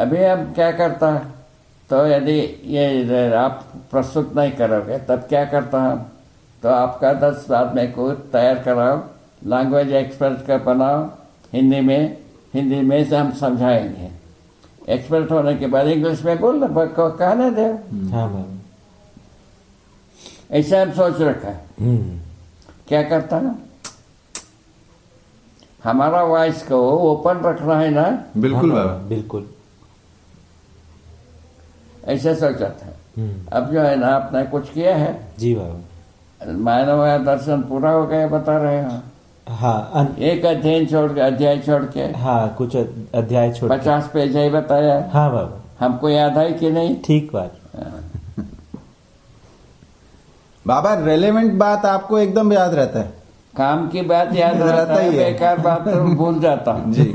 अभी अब क्या करता है, तो यदि ये आप प्रस्तुत नहीं करोगे तब क्या करता है, तो आपका 10 आदमी को तैयार कराओ, लैंग्वेज एक्सपर्ट का बनाओ हिंदी में से हम समझाएंगे। एक्सपर्ट होने के बाद इंग्लिश में बोल कहने दे। हाँ बाबा, ऐसा हम सोच रखा है। क्या करता है, हमारा वॉइस को ओपन रखना है ना। बिल्कुल बाबा, बिल्कुल ऐसा सोचा था। अब जो है ना आपने कुछ किया है जी बाबा। मानव दर्शन पूरा हो गया बता रहे हो। हाँ एक अध्याय छोड़ के हाँ, कुछ अध्याय छोड़ 50 पेज ही बताया। हाँ बाबा, हमको याद है कि नहीं? ठीक बात। बाबा रेलेवेंट बात आपको एकदम याद रहता है। काम की बात याद रहता है, बेकार बात तो भूल जाता हूँ जी।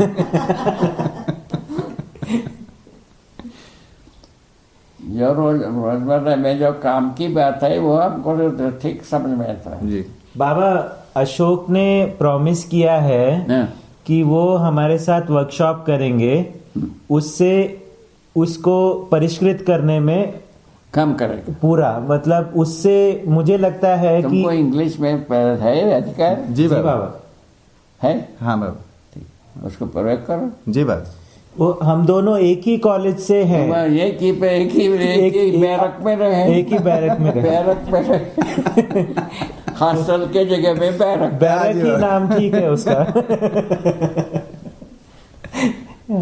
जो रोजमर्रा में जो काम की बात है वो हमको ठीक समझ में आता है। जी बाबा, अशोक ने प्रॉमिस किया है हाँ। कि वो हमारे साथ वर्कशॉप करेंगे, उससे उसको परिष्कृत करने में कम करेगा पूरा, मतलब उससे मुझे लगता है कि तुमको इंग्लिश में है अधिकार? जी बाबा। है, हाँ बाबा, उसको प्रयोग करो। जी बाबा। वो हम दोनों एक ही कॉलेज से हैं, एक ही बैरक में रहे, एक ही बैरक में रहे। बैरक में रहे। हॉस्टल के जगह में बैरक। बैरक ही नाम ठीक है उसका।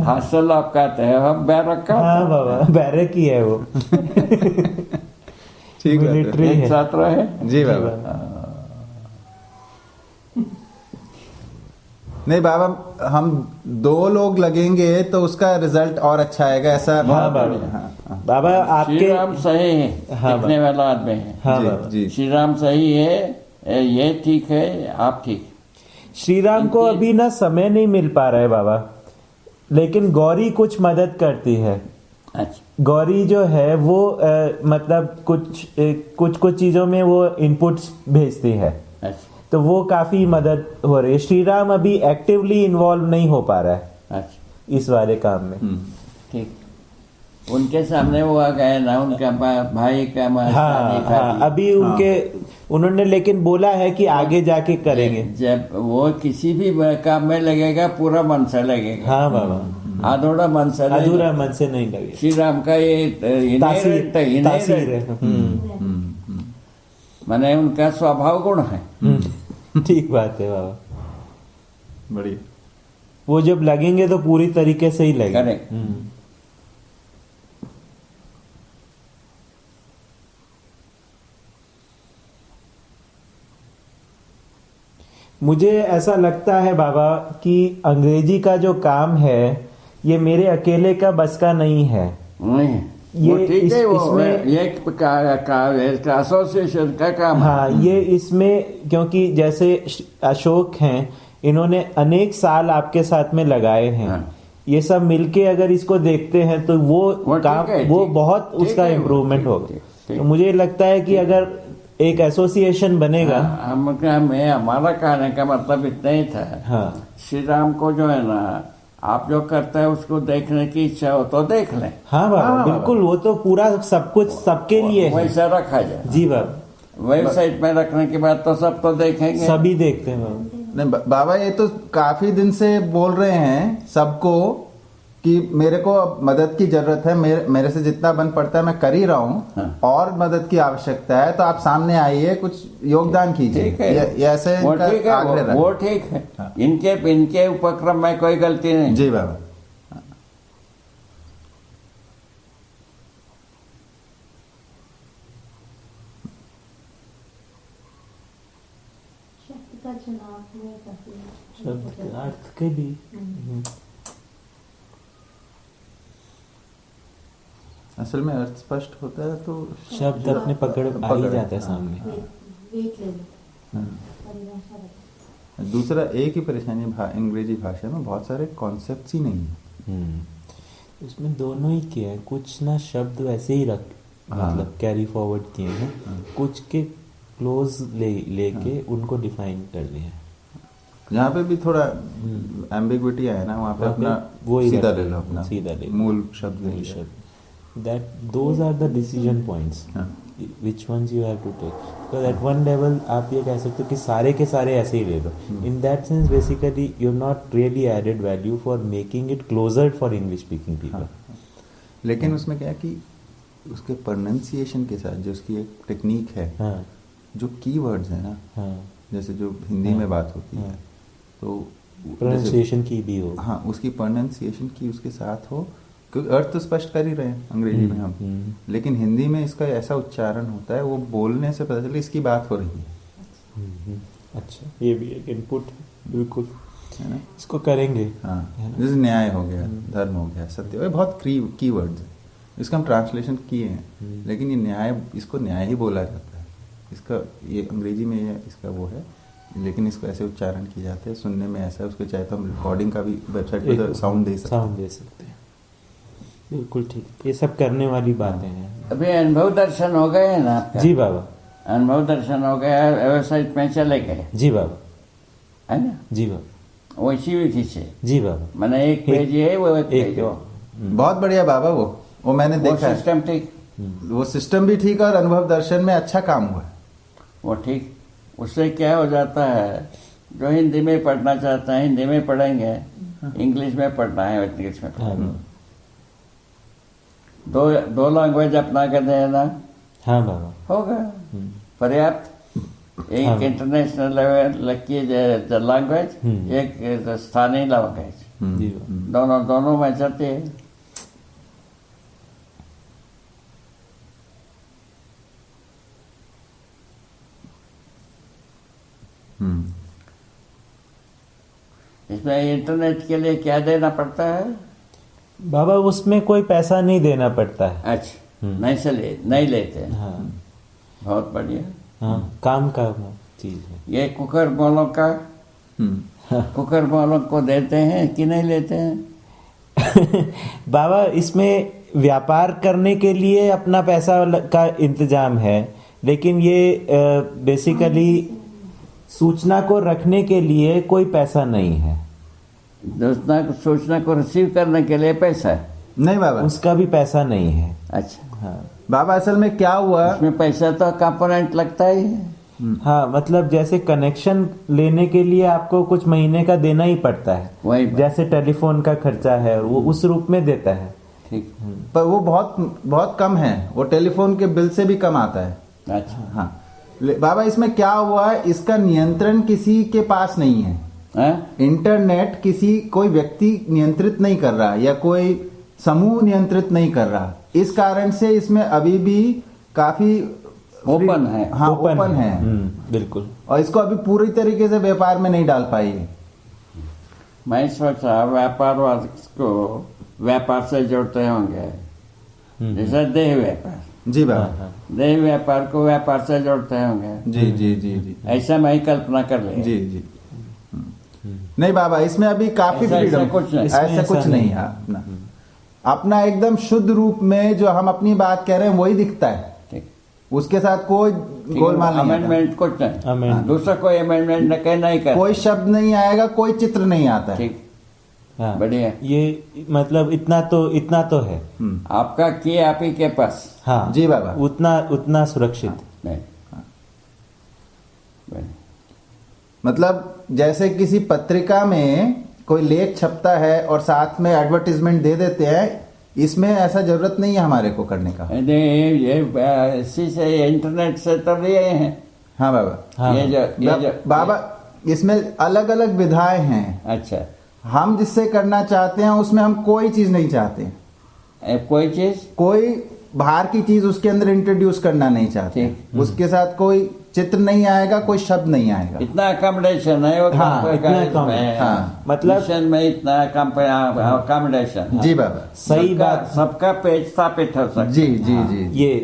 हॉस्टल आप कहते हैं, हम बैरक का। हाँ बाबा, बैरक ही है वो। ठीक है, मिलिट्री एक है। साथ रहे। जी बाबा। नहीं बाबा, हम 2 लोग लगेंगे तो उसका रिजल्ट और अच्छा आएगा, ऐसा। हाँ बाबा। हाँ। बाबा श्री आपके राम सही है, हाँ लिखने वाला आदमी है। हाँ जी, बाबा, जी। श्री राम सही है, ये ठीक है, आप ठीक। श्री राम को अभी ना समय नहीं मिल पा रहा है बाबा, लेकिन गौरी कुछ मदद करती है। अच्छा, गौरी जो है वो मतलब कुछ चीजों में वो इनपुट्स भेजती है, अच्छा, तो वो काफी मदद हो रही है। श्री राम अभी एक्टिवली इन्वॉल्व नहीं हो पा रहा है अच्छा, इस वाले काम में। ठीक। उनके सामने वो आ गए ना, उनका भाई का हाँ, अभी उन्होंने लेकिन बोला है कि आगे जाके करेंगे। जब वो किसी भी काम में लगेगा पूरा मन से लगेगा। हाँ बाबा, अधूरा मन से नहीं। अधूरा मन से नहीं लगे। श्री राम का ये तासीर है। माने उनका स्वभाव गुण है। ठीक बात है बाबा, बढ़िया। वो जब लगेंगे तो पूरी तरीके से ही लगेंगे। करेक्ट। मुझे ऐसा लगता है बाबा कि अंग्रेजी का जो काम है ये मेरे अकेले का बस का नहीं है। नहीं, वो ठीक है, इसमें एक एसोसिएशन का काम है। हाँ, ये इसमें क्योंकि जैसे अशोक हैं, इन्होंने अनेक साल आपके साथ में लगाए हैं। हाँ। ये सब मिलके अगर इसको देखते हैं तो वो काम ठीक है, वो ठीक, बहुत ठीक उसका है, इम्प्रूवमेंट ठीक, होगा। ठीक, ठीक। तो मुझे लगता है कि अगर एक एसोसिएशन बनेगा। हमारा कहने का मतलब इतना ही था। हाँ श्री राम को जो है ना, आप जो करते हैं उसको देखने की इच्छा हो तो देख लें। हाँ बाबा, बिल्कुल, वो तो पूरा सब कुछ सबके लिए है। वैसा रखा जाए। जी बाबा, वेबसाइट में रखने के बाद तो सब तो देखेंगे, सभी देखते हैं बाबा। नहीं बाबा, ये तो काफी दिन से बोल रहे हैं सबको कि मेरे को अब मदद की जरूरत है, मेरे से जितना बन पड़ता है मैं कर ही रहा हूँ। हाँ। और मदद की आवश्यकता है तो आप सामने आइए, कुछ योगदान कीजिए। ठीक है, ये ऐसे वो इनका ठीक है, आग्रह रहा। वो ठीक है। हाँ। इनके उपक्रम में कोई गलती नहीं। जी बाबा। शब्द का चुनाव में काफी शब्द के अर्थ के भी असल में अर्थ स्पष्ट होता है तो शब्द अपने पकड़ आ ही जाता है सामने। वेट ले लो, परिभाषा बता। दूसरा एक ही परेशानी अंग्रेजी भाषा में बहुत सारे कॉन्सेप्ट्स ही नहीं है। उसमें दोनों ही किए हैं, कुछ ना शब्द वैसे ही मतलब कैरी फॉरवर्ड किए हैं, कुछ के क्लोज लेके उनको डिफाइन कर दिया है। जहाँ पे भी थोड़ा एम्बिग्विटी है ना, वहाँ पे वहाँ पे अपना वो ही सीधा रख- ले लो, अपना सीधा ले लो। मूल शब्द ले लो। that those are the decision points हाँ। which ones you have to take, because at one level आप ये कह सकते हो कि सारे के सारे ऐसे ही ले लो. In that sense basically you've not really added value for making it closer for English speaking people. लेकिन उसमें क्या है कि उसके प्रोनाउंसिएशन के साथ जो उसकी एक टेक्निक है, हाँ जो कीवर्ड्स है ना, हाँ जैसे जो हिंदी में बात होती है, हाँ। तो प्रोनाउंसिएशन की भी हो. हाँ, उसकी प्रोनाउंसिएशन की उसके साथ हो, क्योंकि अर्थ तो स्पष्ट कर ही रहे हैं अंग्रेजी में हम, लेकिन हिंदी में इसका ऐसा उच्चारण होता है, वो बोलने से पता चले इसकी बात हो रही है। अच्छा, ये भी एक इनपुट बिल्कुल, है ना? इसको करेंगे. हाँ, जैसे न्याय हो गया, धर्म हो गया, सत्य हो गया, बहुत कीवर्ड्स है, इसका हम ट्रांसलेशन किए हैं, लेकिन ये न्याय, इसको न्याय ही बोला जाता है, इसका ये अंग्रेजी में ये इसका वो है, लेकिन इसको ऐसे उच्चारण किए जाते हैं, सुनने में ऐसा है, उसको चाहे तो हम रिकॉर्डिंग का भी वेबसाइट पर साउंड दे सकते हैं। साउंड दे सकते हैं. बिल्कुल ठीक, ये सब करने वाली बातें हैं. अभी अनुभव दर्शन हो गए हैं ना आपका? जी बाबा. अनुभव दर्शन हो गया, वेबसाइट में चले गए, जी बाबा. है ना? जी बाबा. वैसी विधि से जी बाबा. मैंने एक पेज है, वो एक पेज हो, बहुत बढ़िया बाबा, वो मैंने वो देखा है। सिस्टम ठीक, वो सिस्टम भी ठीक है और अनुभव दर्शन में अच्छा काम हुआ है। वो ठीक। उससे क्या हो जाता है, जो हिंदी में पढ़ना चाहता है हिंदी में पढ़ेंगे, इंग्लिश में पढ़ना है इंग्लिश में पढ़ेंगे। दो लैंग्वेज अपना के देना, हाँ बाबा. होगा पर्याप्त। एक इंटरनेशनल लेवल की लैंग्वेज, एक स्थानीय लैंग्वेज, जी बाबा. दोनों में चलती है। इसमें इंटरनेट के लिए क्या देना पड़ता है? बाबा उसमें कोई पैसा नहीं देना पड़ता है. अच्छा, नहीं लेते हैं। हाँ बहुत बढ़िया। हाँ, काम का चीज है. ये कुकर वालों का, कुकर वालों को देते हैं कि नहीं लेते हैं? बाबा इसमें व्यापार करने के लिए अपना पैसा का इंतजाम है, लेकिन ये बेसिकली सूचना को रखने के लिए कोई पैसा नहीं है. सूचना को रिसीव करने के लिए पैसा है? नहीं बाबा, उसका भी पैसा नहीं है. अच्छा हाँ बाबा असल में क्या हुआ, उसमें पैसा तो कंपोनेंट लगता ही है। हाँ, मतलब जैसे कनेक्शन लेने के लिए आपको कुछ महीने का देना ही पड़ता है, वही बात। जैसे टेलीफोन का खर्चा है वो उस रूप में देता है. ठीक। पर वो बहुत बहुत कम है, वो टेलीफोन के बिल से भी कम आता है। अच्छा हाँ बाबा, इसमें क्या हुआ, इसका नियंत्रण किसी के पास नहीं है। हाँ? इंटरनेट कोई व्यक्ति नियंत्रित नहीं कर रहा, या कोई समूह नियंत्रित नहीं कर रहा, इस कारण से इसमें अभी भी काफी ओपन है। हाँ ओपन है। बिल्कुल. और इसको अभी पूरी तरीके से व्यापार में नहीं डाल पाई है। मैं सोचा व्यापार को व्यापार से जोड़ते होंगे, जैसे देह व्यापार। जी बाबा। हाँ. देह व्यापार को व्यापार से जोड़ते होंगे, जी जी जी जी ऐसा मैं ही कल्पना कर ले। जी जी। नहीं बाबा, इसमें अभी काफी ऐसा फ्रीडम, कुछ नहीं। ऐसा इसमें कुछ ऐसा नहीं नहीं है। अपना एकदम शुद्ध रूप में जो हम अपनी बात कह रहे हैं वही दिखता है, ठीक। उसके साथ कोई गोलमाल नहीं आता। अमेंडमेंट कुछ नहीं, Amendment। दूसरा कोई अमेंडमेंट नहीं कर, कोई शब्द नहीं आएगा, कोई चित्र नहीं आता है। ठीक। हाँ, बढ़िया। ये मतलब इतना तो है. आपका की आप ही के पास हाँ जी बाबा। उतना सुरक्षित. नहीं। बढ़िया। मतलब जैसे किसी पत्रिका में कोई लेख छपता है और साथ में एडवर्टीजमेंट दे देते हैं, इसमें ऐसा जरूरत नहीं है हमारे को करने का। ये इसी से इंटरनेट से तो लिए हैं। हाँ बाबा। हाँ. ये जो बाबा, इसमें अलग अलग विधाएं हैं। अच्छा, हम जिससे करना चाहते हैं उसमें हम कोई चीज नहीं चाहते, कोई चीज कोई बाहर की चीज उसके अंदर इंट्रोड्यूस करना नहीं चाहते। ठीक। उसके साथ कोई चित्र नहीं आएगा, कोई शब्द नहीं आएगा। इतना अकोमोडेशन है वो। हाँ, इतना हाँ। मतलब मिशन में इतना अकोमोडेशन। जी बाबा। सही बात. सबका पेज स्थापित हो सकता। जी जी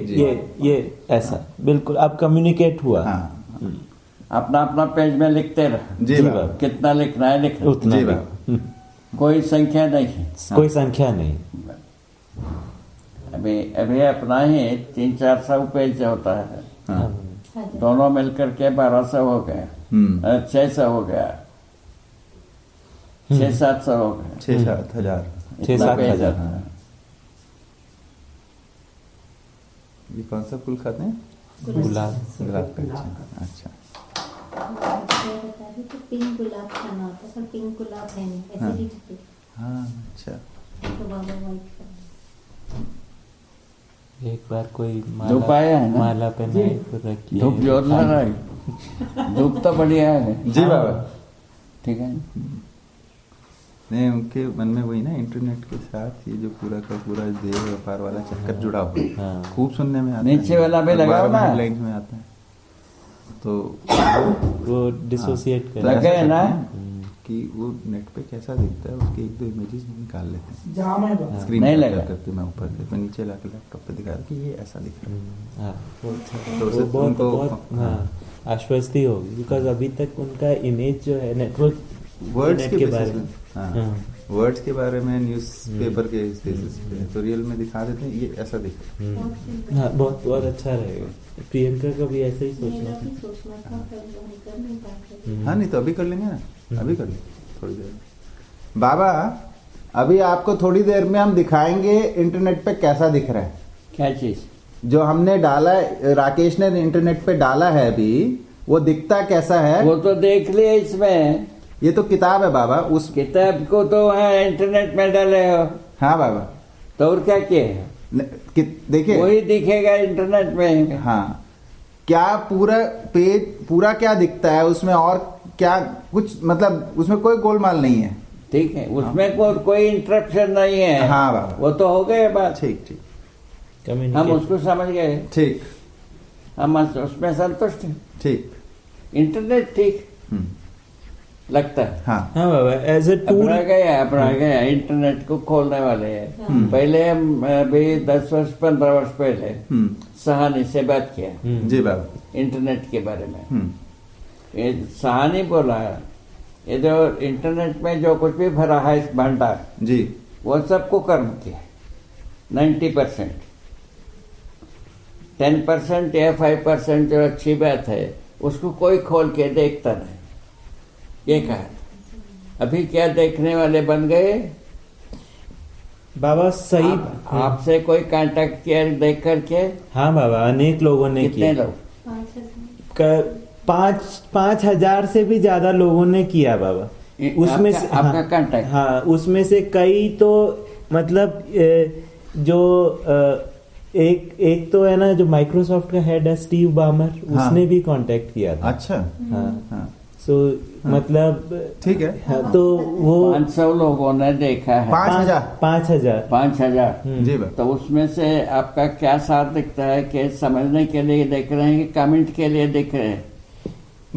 जी ये ऐसा बिल्कुल अब कम्युनिकेट हुआ. हाँ अपना अपना पेज में लिखते रहो, जी बाबा। कितना लिखना है लिखना, उतना जी भी. बाबा। कोई संख्या नहीं है। कोई संख्या नहीं. अभी अपना ही 300-400 पेज होता है, हाँ। दोनों मिलकर के 1200 हो गया, 600 हो गया, 600-700 लोग हैं। 6-7 हजार। 6-7 इतना हजार। पैसा। हाँ। ये कौन सा फूल खाते हैं? गुलाब। गुलाब का। अच्छा। मैं बता रही थी पिंक गुलाब खाना होता है, पर पिंक गुलाब है नहीं, हाँ। एसिडिटी हाँ अच्छा। तो बाबा वाइट का एक बार कोई धूप आया है ना? माला पहनाई तो रखी धूप जोर ना रही। धूप तो बढ़िया है। जी बाबा। ठीक है। नहीं, उनके मन में वही ना, इंटरनेट के साथ ये जो पूरा का पूरा देह व्यापार वाला चक्कर जुड़ा हुआ है। हाँ। खूब सुनने में आता है। नीचे वाला भी लगाओ ना। हेडलाइंस में आता है तो वो डिसोसिएट कर लगे है ना? कि वो नेट पे कैसा दिखता है, उसके 1-2 इमेजेस निकाल लेते हैं। हाँ। स्क्रीन नहीं कैप्चर लगा। करके मैं ऊपर से मैं नीचे लाके लैपटॉप पे दिखा कि ये ऐसा दिख रहा है। हाँ, वो अच्छा था। तो वो उससे बहुत उनको- बहुत हाँ आश्वस्ति होगी, बिकॉज अभी तक उनका इमेज जो है नेटवर्क वर्ड्स के बारे basis में में, हाँ, हाँ। वर्ड्स के बारे में न्यूज पेपर के बेसिस पे तो रियल में दिखा देते हैं ये ऐसा दिख रहा हाँ, बहुत बहुत अच्छा रहेगा। प्रियंका का भी ऐसा ही सोचना मेरा था। भी सोचना था, पर हम कर नहीं पाते। है। हाँ नहीं तो अभी कर लेंगे ना, अभी कर लेंगे थोड़ी देर में। बाबा अभी आपको थोड़ी देर में हम दिखाएंगे इंटरनेट पे कैसा दिख रहा है। क्या चीज? जो हमने डाला है, राकेश ने इंटरनेट पे डाला है अभी, वो दिखता कैसा है। वो तो देख लिया इसमें। ये तो किताब है बाबा, उस किताब को तो वहाँ इंटरनेट में डाले हो हाँ बाबा तो और क्या किए? देखिए वही दिखेगा इंटरनेट में। हाँ, क्या पूरा पेज पूरा क्या दिखता है उसमें, और क्या कुछ मतलब उसमें कोई गोलमाल नहीं है। ठीक है, उसमें कोई इंटरप्शन नहीं है। हाँ बाबा। वो तो हो गए बात। ठीक ठीक हम कम्युनिकेट उसको समझ गए। ठीक हम उसमें संतुष्ट हैं। ठीक। इंटरनेट ठीक हम्म, लगता है। हाँ हाँ बाबा, एज ए टूल। अपना गया इंटरनेट को खोलने वाले हैं। पहले हम अभी 10 वर्ष 15 वर्ष पहले हम्म, सहानी से बात किया जी बाबा। इंटरनेट के बारे में। हम्म, ये सहानी बोला ये जो इंटरनेट में जो कुछ भी भरा है इस भंडार, जी वो सबको कर्म किया 90%। 10% या 5% जो अच्छी बात है उसको कोई खोल के देखता नहीं, ये कहा। अभी क्या देखने वाले बन गए? बाबा सही। आपसे कोई कांटेक्ट किया देख करके? हाँ बाबा, अनेक लोगों ने कितने किया। लोग? 5,000 से भी ज्यादा लोगों ने किया बाबा। उसमें से आपका कांटेक्ट? हाँ, उसमें से कई तो मतलब जो एक तो है ना, जो माइक्रोसॉफ्ट का हेड है स्टीव बामर, हाँ। उसने भी कांटेक्ट किया था। अच्छा हाँ, हाँ सो मतलब ठीक है। हाँ, तो वो 500 लोगों ने देखा है। 5,000 5,000। 5,000। जी बाबा। तो उसमें से आपका क्या साथ दिखता है कि समझने के लिए देख रहे हैं कि कमेंट के लिए देख रहे हैं?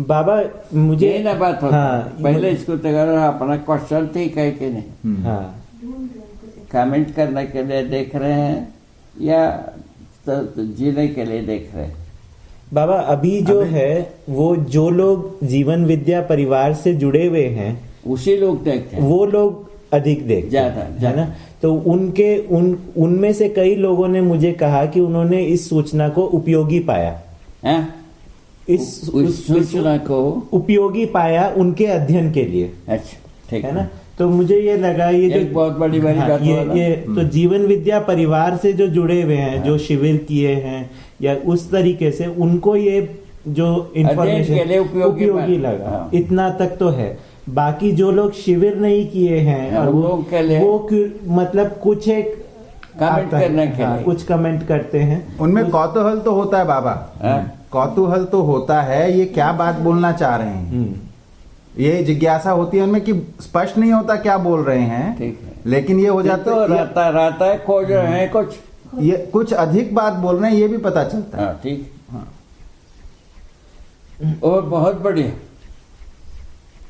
बाबा मुझे ये ना बात होती। हाँ, पहले इसको तैयार अपना क्वेश्चन ठीक है कि नहीं, हम्म, हाँ कमेंट करने के लिए देख रहे हैं या तो जीने के लिए देख रहे हैं? बाबा अभी जो है वो जो लोग जीवन विद्या परिवार से जुड़े हुए हैं उसी लोग देखते हैं। वो लोग अधिक देखते ज्यादा, हैं, है ज्यादा। ना। तो उनमें से कई लोगों ने मुझे कहा कि उन्होंने इस सूचना को उपयोगी पाया। हैं? इस उस सूचना को उपयोगी पाया उनके अध्ययन के लिए, अच्छा ठीक है ना। तो मुझे ये लगा ये जो एक बहुत बड़ी बात हाँ, हुआ ना। ये तो जीवन विद्या परिवार से जो जुड़े हुए हैं, जो शिविर किए हैं या उस तरीके से, उनको ये जो इंफॉर्मेशन के लिए उपयोगी लगा। हाँ। इतना तक तो है। बाकी जो लोग शिविर नहीं किए हैं हाँ, और उन लोगों के लिए मतलब कुछ एक कमेंट आता है, करने के हाँ, लिए। कुछ कमेंट करते हैं। उनमें कौतूहल तो होता है बाबा, कौतूहल तो होता है, ये क्या बात बोलना चाह रहे हैं, ये जिज्ञासा होती है उनमें कि स्पष्ट नहीं होता क्या बोल रहे हैं, ठीक है। लेकिन ये हो जाता तो है रहता है खोज रहे हैं कुछ। ये कुछ अधिक बात बोल रहे हैं ये भी पता चलता है। हाँ ठीक। और बहुत बढ़िया।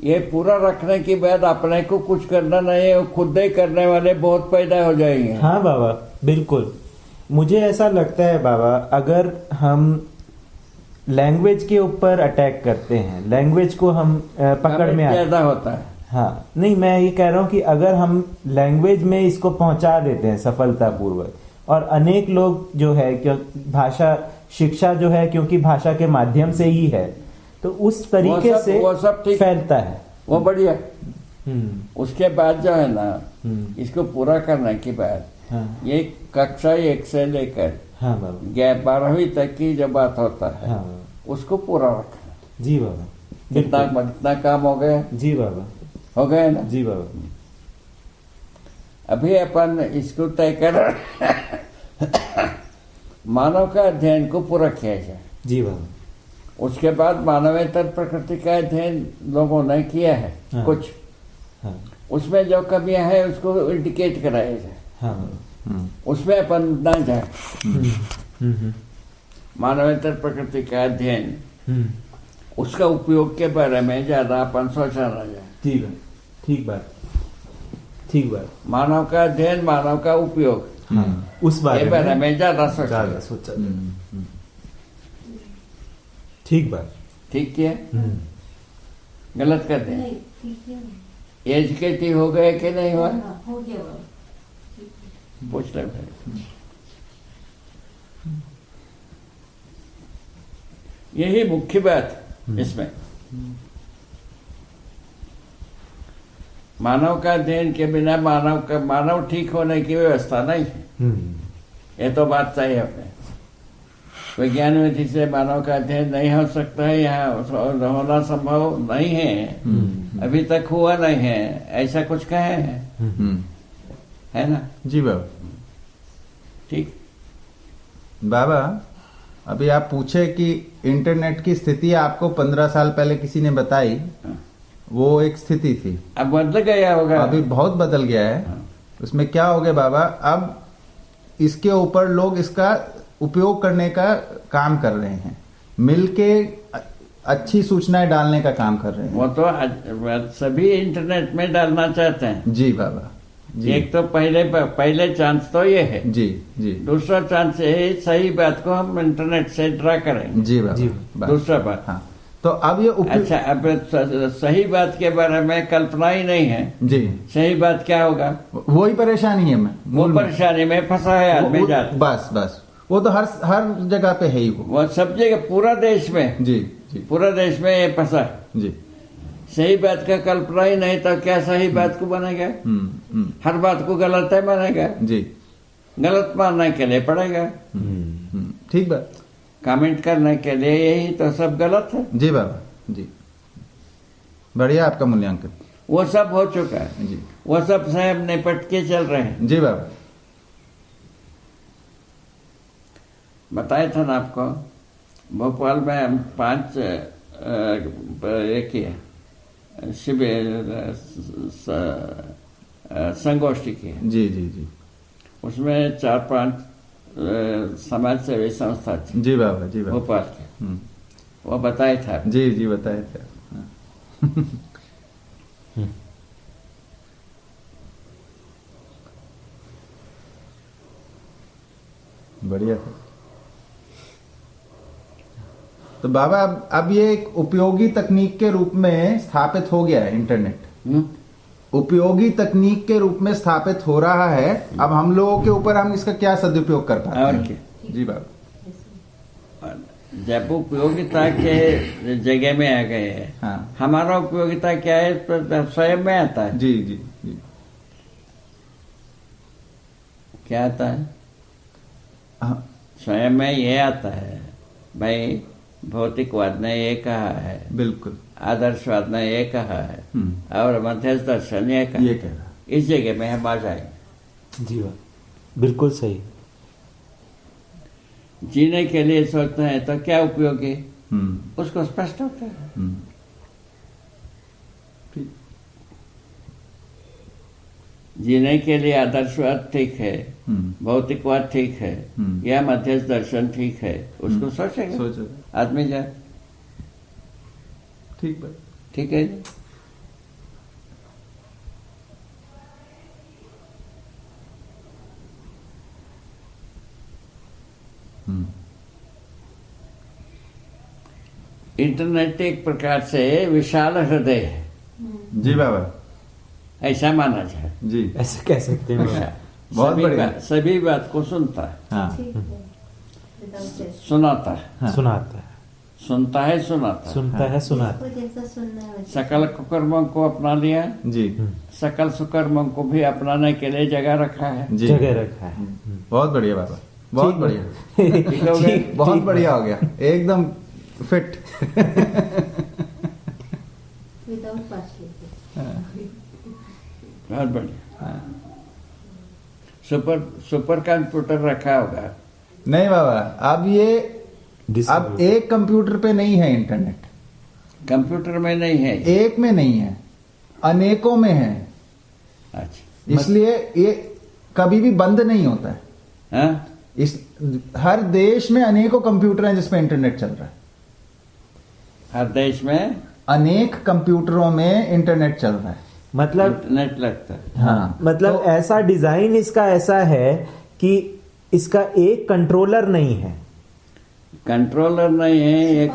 ये पूरा रखने के बाद अपने को कुछ करना नहीं है, खुद ही करने वाले बहुत पैदा हो जाएंगे। हाँ बाबा बिल्कुल। मुझे ऐसा लगता है बाबा, अगर हम लैंग्वेज के ऊपर अटैक करते हैं, लैंग्वेज को हम पकड़ में ज्यादा होता है। हाँ नहीं, मैं ये कह रहा हूँ कि अगर हम लैंग्वेज में इसको पहुंचा देते हैं सफलतापूर्वक, और अनेक लोग जो है क्यों भाषा शिक्षा जो है क्योंकि भाषा के माध्यम से ही है, तो उस तरीके से वो सब ठीक फैलता है। वो बढ़िया। उसके बाद जो है ना, हम्म। इसको पूरा करने के बाद हाँ ये कक्षा 1 से लेकर हाँ बाबा, 12वीं तक की जो बात होता है हाँ बाबा, उसको पूरा रखना। जी बाबा, कितना बिल्कुल। कितना काम हो गया? जी बाबा, हो गए ना? जी बाबा, अभी अपन इसको तय कर मानव का अध्ययन को पूरा किया जाए। जी बाबा, उसके बाद मानवेतर प्रकृति का अध्ययन लोगों ने किया है हाँ। कुछ, हाँ उसमें जो कमियां है उसको इंडिकेट कराया जाए, हाँ बाबा, उसमें अपन ना जाए। हम्म, मानवेतर प्रकृति का अध्ययन, हम्म, उसका उपयोग के बारे में ज्यादा अपन सोचा ना जाए। जी बाबा, ठीक बात, ठीक बात। मानव का अध्ययन, मानव का उपयोग, हाँ, उस ये बारे बारे में में ज्यादा सोचा ज्यादा जाए। सोचा जाए। ठीक बात। ठीक है? हम्म, गलत कर दे। नहीं, ठीक है। एजुकेटिव हो गए कि नहीं हुआ? हाँ, हो गया बाबा। पूछ ले भाई। यही मुख्य बात इसमें। मानव का अध्ययन के बिना मानव ठीक होने की व्यवस्था नहीं है। ये तो बात सही है अपने। विज्ञान विधि से मानव का अध्ययन नहीं हो सकता है, यहाँ होना संभव नहीं है, अभी तक हुआ नहीं है, ऐसा कुछ कहे हैं, है ना? जी बाबा। ठीक। बाबा, अभी आप पूछे कि इंटरनेट की स्थिति आपको 15 साल पहले किसी ने बताई, वो एक स्थिति थी, अब बदल गया होगा। अभी बहुत बदल गया है। उसमें क्या हो गया बाबा, अब इसके ऊपर लोग इसका उपयोग करने का काम कर रहे हैं, मिलके अच्छी सूचनाएं डालने का काम कर रहे हैं। वो तो सभी इंटरनेट में डालना चाहते हैं। जी बाबा, जी। एक तो पहले चांस तो ये है, जी जी दूसरा चांस ये है सही बात को हम इंटरनेट से ड्रा करेंगे। जी बाबा, जी। बात। दूसरा बात, हाँ, तो अब ये अच्छा, अब सही बात के बारे में कल्पना ही नहीं है, जी, सही बात क्या होगा? वही परेशानी है। मैं वो परेशानी में फंसा है आदमी जाता। बस बस, वो तो हर जगह पे है ही वो। सब जगह, पूरा देश में, जी जी पूरा देश में ये फंसा है। जी। सही बात का कल्पना ही नहीं तो क्या सही बात को बनेगा? हर बात को गलत है मानेगा, जी। गलत मानने के लिए पड़ेगा। ठीक बात। कमेंट करने के लिए यही तो सब गलत है। जी बाबा, जी। बढ़िया आपका मूल्यांकन। वो सब हो चुका है, जी वो सब से हम निपट के चल रहे हैं। जी बाबा। बताया था ना आपको, भोपाल में हम 5 शिविर संगोष्ठी की है। जी जी जी। उसमें 4-5 समाज सेवी संस्था थी जी बाबा, जी बाबा। भोपाल के, वो बताया था। जी जी, बताए थे। हाँ। बढ़िया था। तो बाबा, अब ये एक उपयोगी तकनीक के रूप में स्थापित हो गया है इंटरनेट। उपयोगी तकनीक के रूप में स्थापित हो रहा है। अब हम लोगों के ऊपर हम इसका क्या सदुपयोग कर पाते और हैं? क्या? जी बाबा। जब उपयोगिता के जगह में आ गए हैं, हाँ। हमारा उपयोगिता क्या है तो स्वयं में आता है। जी जी जी। क्या आता है? हाँ, स्वयं में ये आता है भाई, भौतिकवाद ने ये कहा है, बिल्कुल। आदर्शवाद ने ये कहा है, और मध्यस्थ दर्शन ये कहा ये है। कह रहा। इस जगह में हम आ जाएंगे। जी बात, बिल्कुल सही। जीने के लिए सोचते हैं तो क्या उपयोगी, हम्म। उसको स्पष्ट होता है। ठीक। जीने के लिए आदर्शवाद ठीक है, भौतिकवाद ठीक है, या मध्यस्थ दर्शन ठीक है, उसको सोचेंगे, सोचो। आदमी जाए। ठीक बात। ठीक है। इंटरनेट एक प्रकार से विशाल हृदय है, जी बाबा, ऐसा माना जाए। जी। ऐसे कह सकते हैं। बहुत बढ़िया। सभी बात को सुनता है, हाँ। ठीक है। Without test. सुनाता है, सुनाता है। सुनता है सुनाता है। सुनता है सुनाता इसको जैसा सुनना है वैसा। सकल कुकर्मों को अपना लिया, जी सकल सुकर्मों को भी अपनाने के लिए जगह रखा है। जी जगह रखा है। बहुत बढ़िया बाबा, बहुत ठीक। बढ़िया, ठीक हो गए? बहुत बढ़िया हो गया, एकदम फिट। Without partiality. बहुत बढ़िया। सुपर कंप्यूटर रखा होगा। नहीं बाबा, अब एक कंप्यूटर पे नहीं है इंटरनेट, कंप्यूटर में नहीं है। एक में नहीं है, अनेकों में है। अच्छा। इसलिए ये कभी भी बंद नहीं होता है। हाँ? इस हर देश में अनेकों कंप्यूटर हैं जिसपे इंटरनेट चल रहा है। हर देश में अनेक कंप्यूटरों में इंटरनेट चल रहा है। मतलब इंटरनेट लगता है। हाँ, मतलब तो- ऐसा डिजाइन इसका ऐसा है कि इसका एक कंट्रोलर नहीं है। कंट्रोलर नहीं है, एक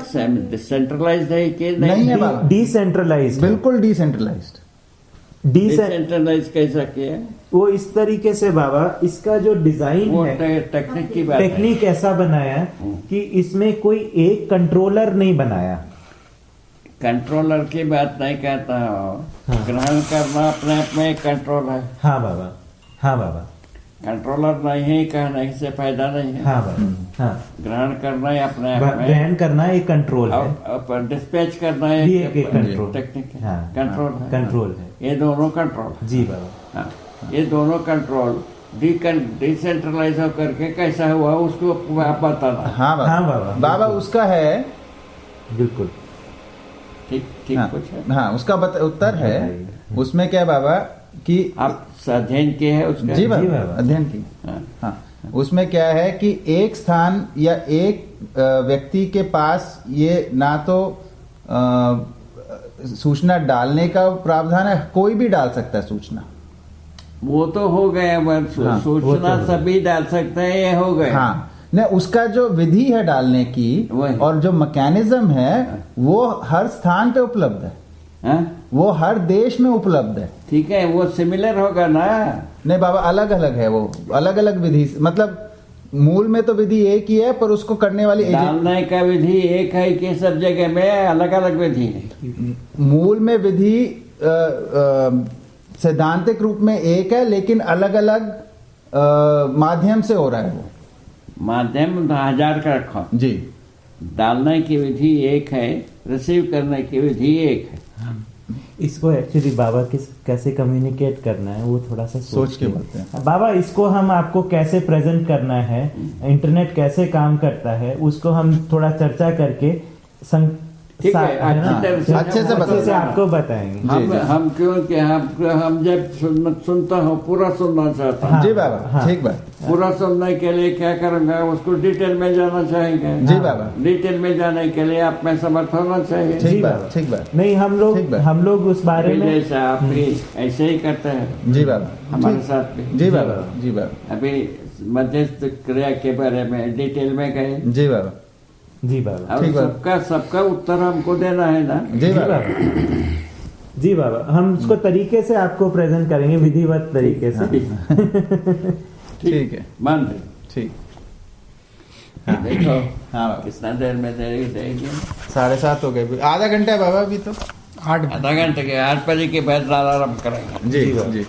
सेंट्रलाइज्ड है कि नहीं है बाबा। डिसेंट्रलाइज्ड। बिल्कुल डिसेंट्रलाइज्ड। डिसेंट्रलाइज कैसा किया? वो इस तरीके से बाबा, इसका जो डिजाइन वो है, टेक्निक की बात है। टेक्निक ऐसा बनाया कि इसमें कोई एक कंट्रोलर नहीं बनाया। कंट्रोलर की बात नहीं कहता हूँ। ग्रहण करना अपने आप में एक कंट्रोल है। हाँ बाबा, हाँ बाबा, कंट्रोलर नहीं है कहने से फायदा नहीं है। हाँ बाबा, हाँ। ग्रहण करना ही अपने आप में, ग्रहण करना एक कंट्रोल है, और डिस्पैच करना भी एक कंट्रोल। टेक्निक है। हाँ, कंट्रोल है। कंट्रोल है। ये दोनों कंट्रोल है। जी बाबा। हाँ, ये दोनों कंट्रोल डिसेंट्रलाइज होकर के कैसा हुआ उसको आप बताना। हाँ बाबा, हाँ बाबा, बाबा बिल्कुल। उसका है, बिल्कुल। ठीक ठीक हाँ, कुछ है। हाँ उसका उत्तर है। उसमें क्या है बाबा कि आप अध्ययन किए है उसका? जी जी बाबा, बाबा। अध्ययन की। हाँ। हाँ, उसमें क्या है कि एक स्थान या एक व्यक्ति के पास ये ना तो सूचना डालने का प्रावधान है, कोई भी डाल सकता है सूचना। वो तो हो गया, हाँ, सूचना वो तो सभी डाल सकते हैं, ये हो गए। हाँ, नहीं उसका जो विधि है डालने की वही। और जो मैकेनिज्म है वो हर स्थान पे उपलब्ध है, हाँ? वो हर देश में उपलब्ध है। ठीक है, वो सिमिलर होगा ना। नहीं बाबा, अलग अलग है, वो अलग अलग विधि, मतलब मूल में तो विधि एक ही है पर उसको करने वाली डालने का विधि एक है कि सब जगह में अलग अलग विधि है? मूल में विधि सैद्धांतिक रूप में एक है, लेकिन अलग अलग माध्यम से हो रहा है वो। माध्यम 1000 का रखो। जी, डालने की विधि एक है, रिसीव करने की विधि एक है। इसको एक्चुअली बाबा कैसे कम्युनिकेट करना है वो थोड़ा सा सोच के बोलते हैं। बाबा, इसको हम आपको कैसे प्रेजेंट करना है, इंटरनेट कैसे काम करता है, उसको हम थोड़ा चर्चा करके ठीक है, अच्छी तरह से अच्छे से अच्छे से आपको बताएंगे। हम क्योंकि हम जब सुनता हूँ पूरा सुनना चाहता हूँ। हाँ, जी बाबा, हाँ। ठीक बात। पूरा सुनने के लिए क्या करूंगा, उसको डिटेल में जाना चाहेंगे। जी बाबा, डिटेल में जाने के लिए आप में समर्थ होना चाहिए। ठीक जी बात, बाबा। ठीक बात। नहीं, ठीक बात। हम लोग उस बारे अभी में जैसा आप भी ऐसे ही करते हैं जी बाबा, हमारे ठीक। साथ भी। जी बाबा, जी बाबा, अभी मध्यस्थ क्रिया के बारे में डिटेल में गए। जी बाबा, जी बाबा, अब ठीक बात। सबका उत्तर हमको देना है ना। जी जी बाबा, बाबा, जी बाबा, हम उसको तरीके से आपको प्रेजेंट करेंगे, विधिवत तरीके से। ठीक है, मान रहे ठीक। देखो हाँ बाबा, कितना देर में देगी? 7:30 हो गए, आधा घंटा है बाबा अभी तो। आधा घंटे के 8 बजे के बाद अलार्म करेंगे। जी जी बाबा। जी।